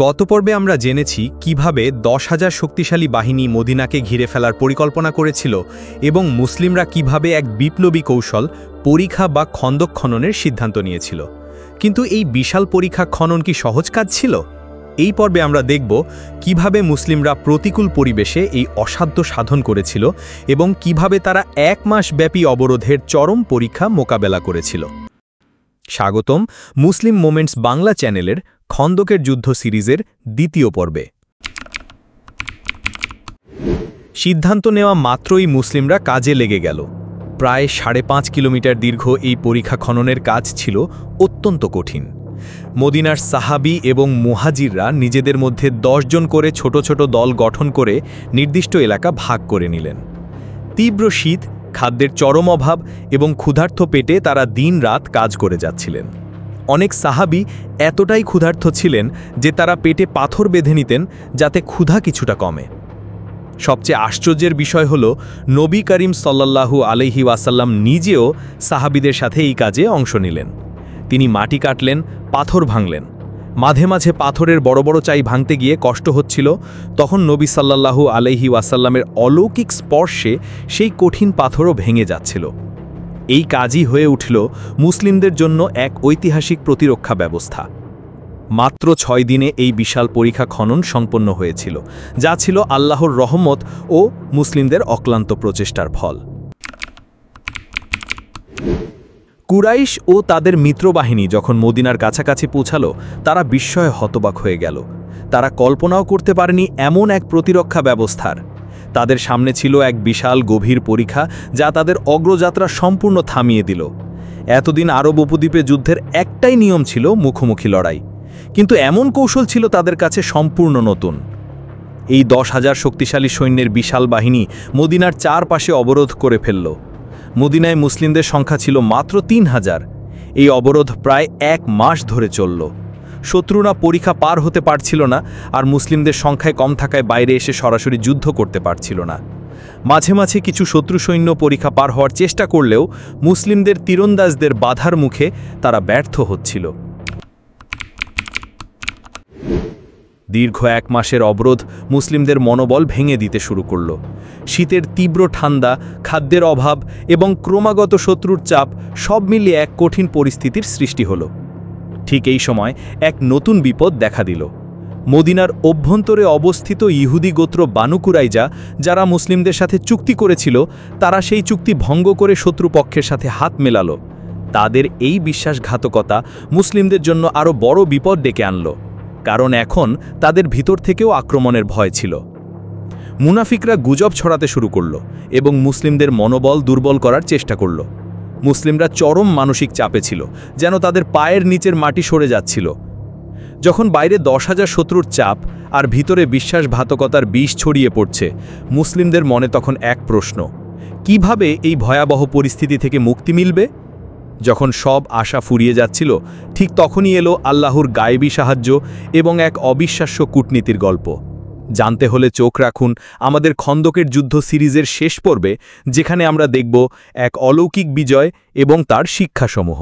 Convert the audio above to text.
গত পর্বে আমরা জেনেছি কিভাবে 10,000 শক্তিশালী বাহিনী মদিনাকে ঘিরে ফেলার পরিকল্পনা করেছিল এবং মুসলিমরা কিভাবে এক বিপ্লবী কৌশল পরিখা বা খন্দক খননের সিদ্ধান্ত নিয়েছিল। কিন্তু এই বিশাল পরিখা খনন কি সহজ কাজ ছিল? এই পর্বে আমরা দেখব কিভাবে মুসলিমরা প্রতিকূল পরিবেশে এই অসাধ্য সাধন করেছিল এবং কিভাবে তারা 1 মাস ব্যাপী অবরোধের চরম পরীক্ষা মোকাবেলা করেছিল। স্বাগতম মুসলিম মোমেন্টস বাংলা চ্যানেলের খন্দকের যুদ্ধ সিরিজের দ্বিতীয় পর্বে। সিদ্ধান্ত নেওয়া মাত্রই মুসলিমরা কাজে লেগে গেল। প্রায় 5.5 কিলোমিটার দীর্ঘ এই পরিখা খননের কাজ ছিল অত্যন্ত কঠিন। মদিনার সাহাবী এবং মুহাজিররা নিজেদের মধ্যে 10 জন করে ছোট ছোট দল গঠন করে নির্দিষ্ট এলাকা ভাগ করে নিলেন। তীব্র শীত, খাদ্যের চরম অভাব এবং ক্ষুধার্ত পেটে তারা দিন-রাত কাজ করে যাচ্ছিলেন। অনেক সাহাবী এতটাই ক্ষুধার্ত ছিলেন যে তারা পেটে পাথর বেঁধে নিতেন যাতে ক্ষুধা কিছুটা কমে। সবচেয়ে আশ্চর্যের বিষয় হল নবী করিম সাল্লাল্লাহু আলাইহি ওয়াসাল্লাম নিজেও সাহাবীদের সাথে এই কাজে অংশ নিলেন। তিনি মাটি কাটলেন, পাথর ভাঙলেন। মাঝে মাঝে পাথরের বড় বড় চাই ভাঙতে গিয়ে কষ্ট হচ্ছিল, তখন নবী সাল্লাল্লাহু আলাইহি ওয়াসাল্লামের অলৌকিক স্পর্শে সেই কঠিন পাথরও ভেঙে যাচ্ছিল। এই কাজই হয়ে উঠল মুসলিমদের জন্য এক ঐতিহাসিক প্রতিরক্ষা ব্যবস্থা। মাত্র 6 দিনে এই বিশাল পরিখা খনন সম্পন্ন হয়েছিল, যা ছিল আল্লাহর রহমত ও মুসলিমদের অক্লান্ত প্রচেষ্টার ফল। কুরাইশ ও তাদের মিত্রবাহিনী যখন মদিনার কাছাকাছি পৌঁছালো, তারা বিস্ময়ে হতবাক হয়ে গেল। তারা কল্পনাও করতে পারেনি এমন এক প্রতিরক্ষা ব্যবস্থার। তাদের সামনে ছিল এক বিশাল গভীর পরীক্ষা, যা তাদের অগ্রযাত্রা সম্পূর্ণ থামিয়ে দিল। এতদিন আরব উপদ্বীপে যুদ্ধের একটাই নিয়ম ছিল মুখোমুখি লড়াই, কিন্তু এমন কৌশল ছিল তাদের কাছে সম্পূর্ণ নতুন। এই 10,000 শক্তিশালী সৈন্যের বিশাল বাহিনী মদিনার চারপাশে অবরোধ করে ফেলল। মদিনায় মুসলিমদের সংখ্যা ছিল মাত্র 3,000। এই অবরোধ প্রায় 1 মাস ধরে চলল। শত্রুরা পরীক্ষা পার হতে পারছিল না, আর মুসলিমদের সংখ্যায় কম থাকায় বাইরে এসে সরাসরি যুদ্ধ করতে পারছিল না। মাঝে মাঝে কিছু শত্রু সৈন্য পরীক্ষা পার হওয়ার চেষ্টা করলেও মুসলিমদের তীরন্দাজদের বাধার মুখে তারা ব্যর্থ হচ্ছিল। দীর্ঘ 1 মাসের অবরোধ মুসলিমদের মনোবল ভেঙে দিতে শুরু করল। শীতের তীব্র ঠান্ডা, খাদ্যের অভাব এবং ক্রমাগত শত্রুর চাপ সব মিলিয়ে এক কঠিন পরিস্থিতির সৃষ্টি হল। ঠিক এই সময় এক নতুন বিপদ দেখা দিল। মদিনার অভ্যন্তরে অবস্থিত ইহুদি গোত্র বানু কুরাইজা, যারা মুসলিমদের সাথে চুক্তি করেছিল, তারা সেই চুক্তি ভঙ্গ করে শত্রুপক্ষের সাথে হাত মেলাল। তাদের এই বিশ্বাসঘাতকতা মুসলিমদের জন্য আরও বড় বিপদ ডেকে আনল, কারণ এখন তাদের ভিতর থেকেও আক্রমণের ভয় ছিল। মুনাফিকরা গুজব ছড়াতে শুরু করল এবং মুসলিমদের মনোবল দুর্বল করার চেষ্টা করল। মুসলিমরা চরম মানসিক চাপে ছিল, যেন তাদের পায়ের নিচের মাটি সরে যাচ্ছিল। যখন বাইরে 10,000 শত্রুর চাপ আর ভিতরে বিশ্বাসঘাতকতার বিষ ছড়িয়ে পড়ছে, মুসলিমদের মনে তখন এক প্রশ্ন: কিভাবে এই ভয়াবহ পরিস্থিতি থেকে মুক্তি মিলবে? যখন সব আশা ফুরিয়ে যাচ্ছিল, ঠিক তখনই এলো আল্লাহর গায়েবী সাহায্য এবং এক অবিশ্বাস্য কূটনীতির গল্প। জানতে হলে চোখ রাখুন আমাদের খন্দকের যুদ্ধ সিরিজের শেষ পর্বে, যেখানে আমরা দেখব এক অলৌকিক বিজয় এবং তার শিক্ষাসমূহ।